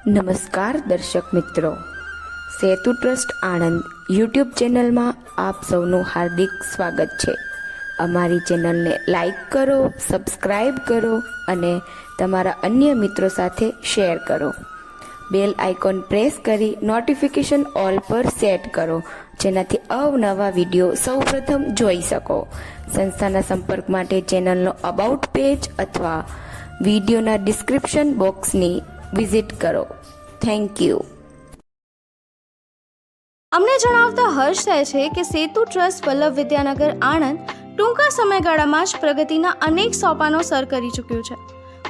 નમસ્કાર દર્શક મિત્રો, સેતુ ટ્રસ્ટ આણંદ યુટ્યુબ ચેનલમાં આપ સૌનું હાર્દિક સ્વાગત છે. અમારી ચેનલને લાઈક કરો, સબસ્ક્રાઈબ કરો અને તમારા અન્ય મિત્રો સાથે શેર કરો. બેલ આઇકોન પ્રેસ કરી નોટિફિકેશન ઓલ પર સેટ કરો, જેનાથી અવનવા વિડીયો સૌપ્રથમ જોઈ શકો. સંસ્થાના સંપર્ક માટે ચેનલનો અબાઉટ પેજ અથવા વિડીયોના ડિસ્ક્રિપ્શન બોક્સની વિઝિટ કરો. Thank you. અમને જણાવતા હર્ષ થાય છે કે સેતુ ટ્રસ્ટ વલ્લભ વિદ્યાનગર આણંદ ટૂંકા સમયગાળામાં જ પ્રગતિના અનેક સોપાનો સર કરી ચૂક્યું છે.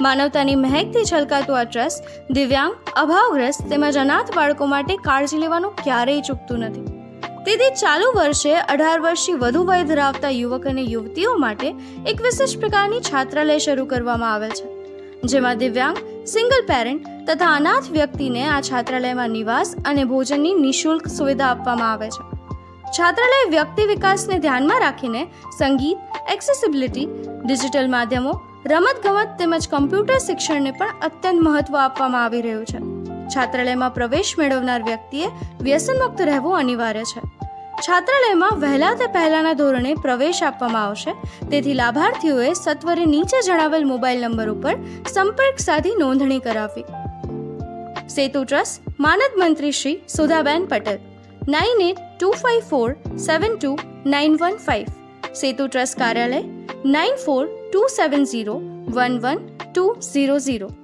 માનવતાની મહેકથી છલકાતું આ ટ્રસ્ટ દિવ્યાંગ, અભાવગ્રસ્ત તેમજ અનાથ બાળકો માટે કાળજી લેવાનું ક્યારેય ચૂકતું નથી. તેથી ચાલુ વર્ષે 18 વર્ષથી વધુ વય ધરાવતા યુવક અને યુવતીઓ માટે એક વિશેષ પ્રકારની છાત્રાલય શરૂ કરવામાં આવેલ છે, જેમાં દિવ્યાંગ, સિંગલ પેરેન્ટ તથા અનાથ વ્યક્તિને આ છાત્રાલયમાં નિવાસ અને ભોજનની નિઃશુલ્ક સુવિધા આપવામાં આવે છે. છાત્રાલય વ્યક્તિ વિકાસને ધ્યાનમાં રાખીને સંગીત, એક્સેસિબિલિટી, ડિજિટલ માધ્યમો, રમતગમત તેમજ કમ્પ્યુટર શિક્ષણને પણ અત્યંત મહત્વ આપવામાં આવી રહ્યું છે. છાત્રાલયમાં પ્રવેશ મેળવનાર વ્યક્તિએ વ્યસનમુક્ત રહેવું અનિવાર્ય છે. છાત્રાલયમાં વહેલા તે પહેલાના ધોરણે પ્રવેશ આપવામાં આવશે, તેથી લાભાર્થીઓએ સત્વરે નીચે જણાવેલ મોબાઈલ નંબર ઉપર સંપર્ક સાધી નોંધણી કરાવવી. સેતુ ટ્રસ્ટ માનદ મંત્રી શ્રી સુધાબેન પટેલ, 9825472915. સેતુ ટ્રસ્ટ કાર્યાલય 9427011200.